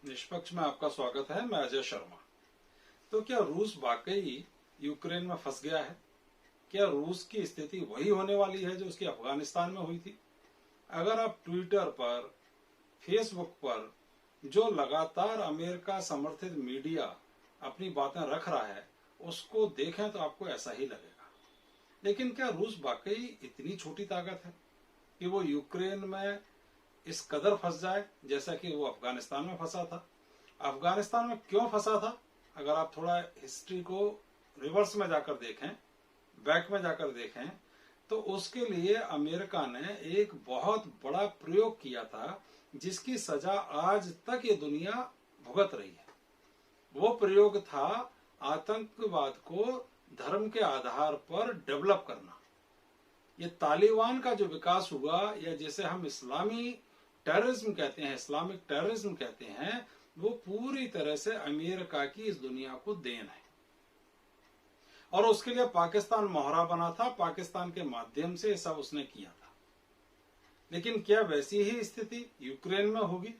निष्पक्ष में आपका स्वागत है। मैं अजय शर्मा। तो क्या रूस वाकई यूक्रेन में फंस गया है? क्या रूस की स्थिति वही होने वाली है जो उसकी अफगानिस्तान में हुई थी? अगर आप ट्विटर पर, फेसबुक पर जो लगातार अमेरिका समर्थित मीडिया अपनी बातें रख रहा है उसको देखें तो आपको ऐसा ही लगेगा। लेकिन क्या रूस वाकई इतनी छोटी ताकत है कि वो यूक्रेन में इस कदर फंस जाए जैसा कि वो अफगानिस्तान में फंसा था? अफगानिस्तान में क्यों फंसा था? अगर आप थोड़ा हिस्ट्री को रिवर्स में जाकर देखें, बैक में जाकर देखें, तो उसके लिए अमेरिका ने एक बहुत बड़ा प्रयोग किया था जिसकी सजा आज तक ये दुनिया भुगत रही है। वो प्रयोग था आतंकवाद को धर्म के आधार पर डेवलप करना। ये तालिबान का जो विकास हुआ, या जिसे हम इस्लामी टेररिज्म कहते हैं, इस्लामिक टेररिज्म कहते हैं, वो पूरी तरह से अमेरिका की इस दुनिया को देन है। और उसके लिए पाकिस्तान मोहरा बना था, पाकिस्तान के माध्यम से सब उसने किया था। लेकिन क्या वैसी ही स्थिति यूक्रेन में होगी?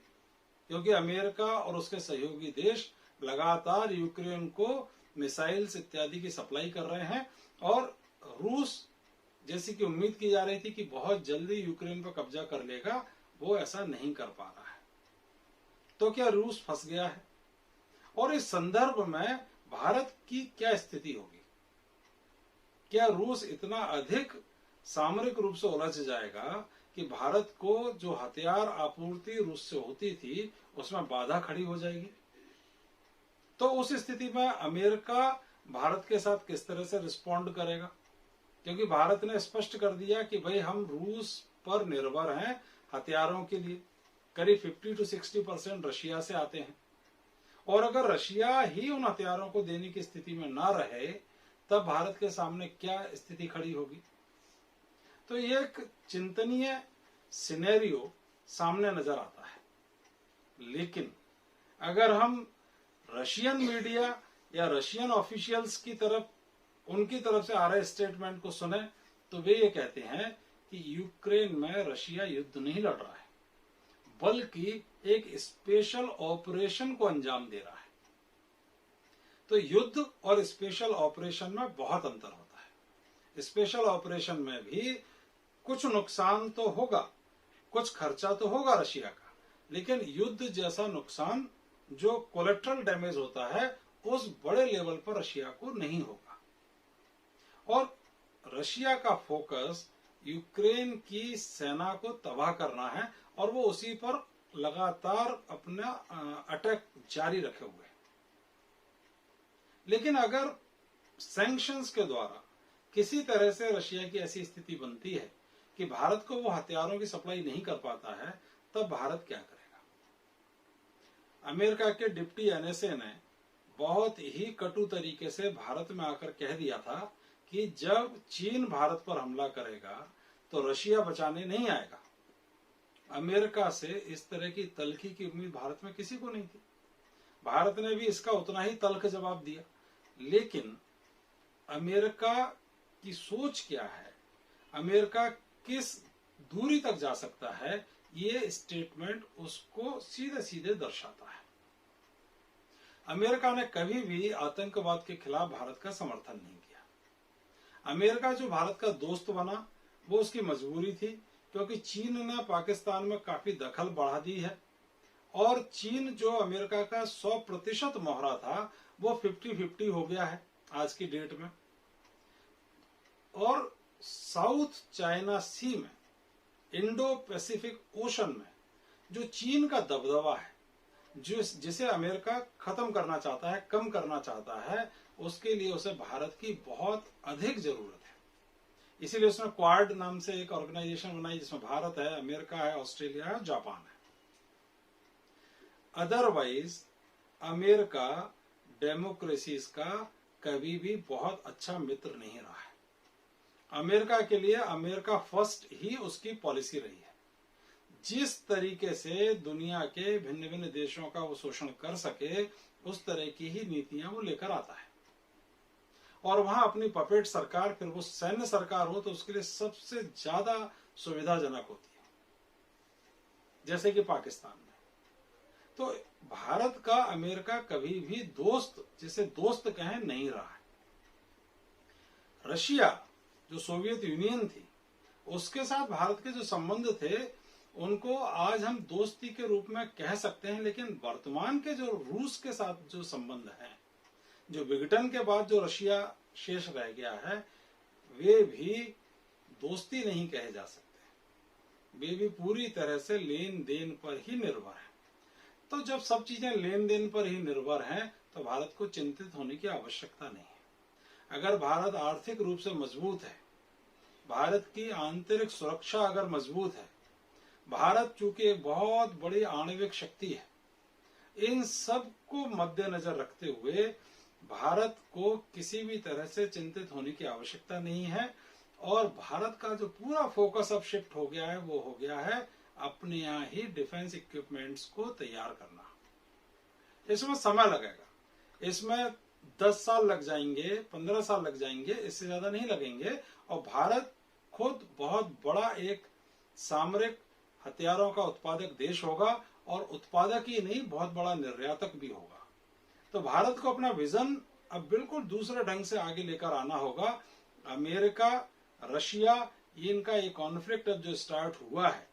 क्योंकि अमेरिका और उसके सहयोगी देश लगातार यूक्रेन को मिसाइल्स इत्यादि की सप्लाई कर रहे हैं, और रूस जैसी कि उम्मीद की जा रही थी कि बहुत जल्दी यूक्रेन पर कब्जा कर लेगा, वो ऐसा नहीं कर पा रहा है। तो क्या रूस फंस गया है? और इस संदर्भ में भारत की क्या स्थिति होगी? क्या रूस इतना अधिक सामरिक रूप से उलझ जाएगा कि भारत को जो हथियार आपूर्ति रूस से होती थी उसमें बाधा खड़ी हो जाएगी? तो उस स्थिति में अमेरिका भारत के साथ किस तरह से रिस्पॉन्ड करेगा? क्योंकि भारत ने स्पष्ट कर दिया कि भाई हम रूस पर निर्भर हैं हथियारों के लिए। करीब 50 to 60% रशिया से आते हैं, और अगर रशिया ही उन हथियारों को देने की स्थिति में ना रहे तब भारत के सामने क्या स्थिति खड़ी होगी? तो ये एक चिंतनीय सिनेरियो सामने नजर आता है। लेकिन अगर हम रशियन मीडिया या रशियन ऑफिशियल्स की तरफ, उनकी तरफ से आ रहे स्टेटमेंट को सुने तो वे ये कहते हैं कि यूक्रेन में रशिया युद्ध नहीं लड़ रहा है, बल्कि एक स्पेशल ऑपरेशन को अंजाम दे रहा है। तो युद्ध और स्पेशल ऑपरेशन में बहुत अंतर होता है। स्पेशल ऑपरेशन में भी कुछ नुकसान तो होगा, कुछ खर्चा तो होगा रशिया का, लेकिन युद्ध जैसा नुकसान जो कोलेट्रल डैमेज होता है उस बड़े लेवल पर रशिया को नहीं होगा। और रशिया का फोकस यूक्रेन की सेना को तबाह करना है, और वो उसी पर लगातार अपना अटैक जारी रखे हुए है। लेकिन अगर सैंक्शंस के द्वारा किसी तरह से रशिया की ऐसी स्थिति बनती है कि भारत को वो हथियारों की सप्लाई नहीं कर पाता है, तब भारत क्या करेगा? अमेरिका के डिप्टी एनएसए ने बहुत ही कटु तरीके से भारत में आकर कह दिया था कि जब चीन भारत पर हमला करेगा तो रशिया बचाने नहीं आएगा। अमेरिका से इस तरह की तल्खी की उम्मीद भारत में किसी को नहीं थी। भारत ने भी इसका उतना ही तल्ख जवाब दिया। लेकिन अमेरिका की सोच क्या है, अमेरिका किस दूरी तक जा सकता है, ये स्टेटमेंट उसको सीधे सीधे दर्शाता है। अमेरिका ने कभी भी आतंकवाद के खिलाफ भारत का समर्थन नहीं किया। अमेरिका जो भारत का दोस्त बना वो उसकी मजबूरी थी, क्योंकि चीन ने पाकिस्तान में काफी दखल बढ़ा दी है, और चीन जो अमेरिका का 100% मोहरा था वो 50-50 हो गया है आज की डेट में। और साउथ चाइना सी में, इंडो पैसिफिक ओशन में जो चीन का दबदबा है, जिसे अमेरिका खत्म करना चाहता है, कम करना चाहता है, उसके लिए उसे भारत की बहुत अधिक जरूरत है। इसीलिए उसने क्वाड नाम से एक ऑर्गेनाइजेशन बनाई जिसमें भारत है, अमेरिका है, ऑस्ट्रेलिया है, जापान है। अदरवाइज अमेरिका डेमोक्रेसीज का कभी भी बहुत अच्छा मित्र नहीं रहा है। अमेरिका के लिए अमेरिका फर्स्ट ही उसकी पॉलिसी रही है। जिस तरीके से दुनिया के भिन्न भिन्न देशों का वो शोषण कर सके, उस तरह की ही नीतियां वो लेकर आता है। और वहां अपनी पपेट सरकार, फिर वो सैन्य सरकार हो तो उसके लिए सबसे ज्यादा सुविधाजनक होती है, जैसे कि पाकिस्तान में। तो भारत का अमेरिका कभी भी दोस्त, जिसे दोस्त कहें, नहीं रहा है। रशिया जो सोवियत यूनियन थी, उसके साथ भारत के जो संबंध थे उनको आज हम दोस्ती के रूप में कह सकते हैं, लेकिन वर्तमान के जो रूस के साथ जो संबंध हैं, जो विघटन के बाद जो रशिया शेष रह गया है, वे भी दोस्ती नहीं कहे जा सकते। वे भी पूरी तरह से लेन देन पर ही निर्भर है। तो जब सब चीजें लेन देन पर ही निर्भर हैं, तो भारत को चिंतित होने की आवश्यकता नहीं है। अगर भारत आर्थिक रूप से मजबूत है, भारत की आंतरिक सुरक्षा अगर मजबूत है, भारत चूंकि एक बहुत बड़ी आणविक शक्ति है, इन सब को मद्देनजर रखते हुए भारत को किसी भी तरह से चिंतित होने की आवश्यकता नहीं है। और भारत का जो पूरा फोकस अब शिफ्ट हो गया है, वो हो गया है अपने यहाँ ही डिफेंस इक्विपमेंट्स को तैयार करना। इसमें समय लगेगा, इसमें 10 साल लग जाएंगे, 15 साल लग जाएंगे, इससे ज्यादा नहीं लगेंगे। और भारत खुद बहुत बड़ा एक सामरिक हथियारों का उत्पादक देश होगा, और उत्पादक ही नहीं, बहुत बड़ा निर्यातक भी होगा। तो भारत को अपना विजन अब बिल्कुल दूसरे ढंग से आगे लेकर आना होगा। अमेरिका, रशिया, इनका ये कॉन्फ्लिक्ट अब जो स्टार्ट हुआ है,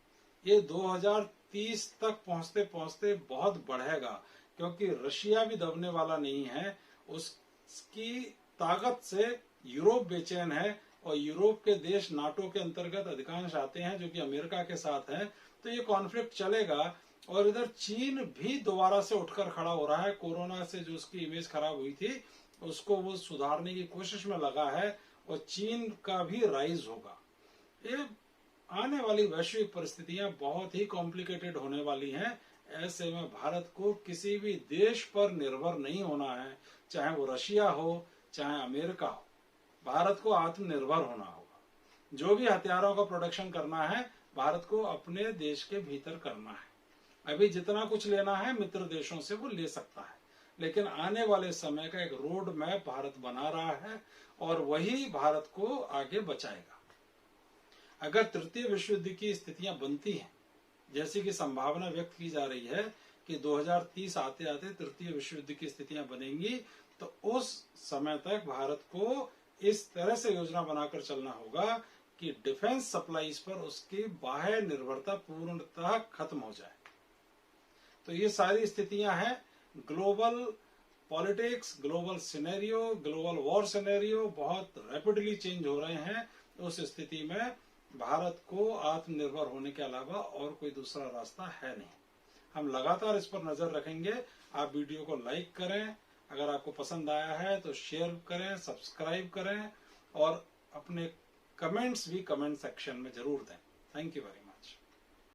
ये 2030 तक पहुंचते पहुंचते बहुत बढ़ेगा, क्योंकि रशिया भी दबने वाला नहीं है। उसकी ताकत से यूरोप बेचैन है, और यूरोप के देश नाटो के अंतर्गत अधिकांश आते हैं, जो कि अमेरिका के साथ हैं। तो ये कॉन्फ्लिक्ट चलेगा। और इधर चीन भी दोबारा से उठकर खड़ा हो रहा है। कोरोना से जो उसकी इमेज खराब हुई थी, उसको वो सुधारने की कोशिश में लगा है, और चीन का भी राइज होगा। ये आने वाली वैश्विक परिस्थितियां बहुत ही कॉम्प्लिकेटेड होने वाली हैं। ऐसे में भारत को किसी भी देश पर निर्भर नहीं होना है, चाहे वो रशिया हो, चाहे अमेरिका हो। भारत को आत्मनिर्भर होना होगा। जो भी हथियारों का प्रोडक्शन करना है, भारत को अपने देश के भीतर करना है। अभी जितना कुछ लेना है मित्र देशों से वो ले सकता है, लेकिन आने वाले समय का एक रोड मैप भारत बना रहा है, और वही भारत को आगे बचाएगा। अगर तृतीय विश्व युद्ध की स्थितियां बनती हैं, जैसी कि संभावना व्यक्त की जा रही है कि 2030 आते आते तृतीय विश्व युद्ध की स्थितियां बनेंगी, तो उस समय तक भारत को इस तरह से योजना बनाकर चलना होगा कि डिफेंस सप्लाईज पर उसकी बाह्य निर्भरता पूर्णतः खत्म हो जाए। तो ये सारी स्थितियां हैं। Global politics, global scenario, global war scenario बहुत रैपिडली चेंज हो रहे हैं। उस स्थिति में भारत को आत्मनिर्भर होने के अलावा और कोई दूसरा रास्ता है नहीं। हम लगातार इस पर नजर रखेंगे। आप वीडियो को लाइक करें, अगर आपको पसंद आया है तो शेयर करें, सब्सक्राइब करें, और अपने कमेंट्स भी कमेंट सेक्शन में जरूर दें। Thank you very much.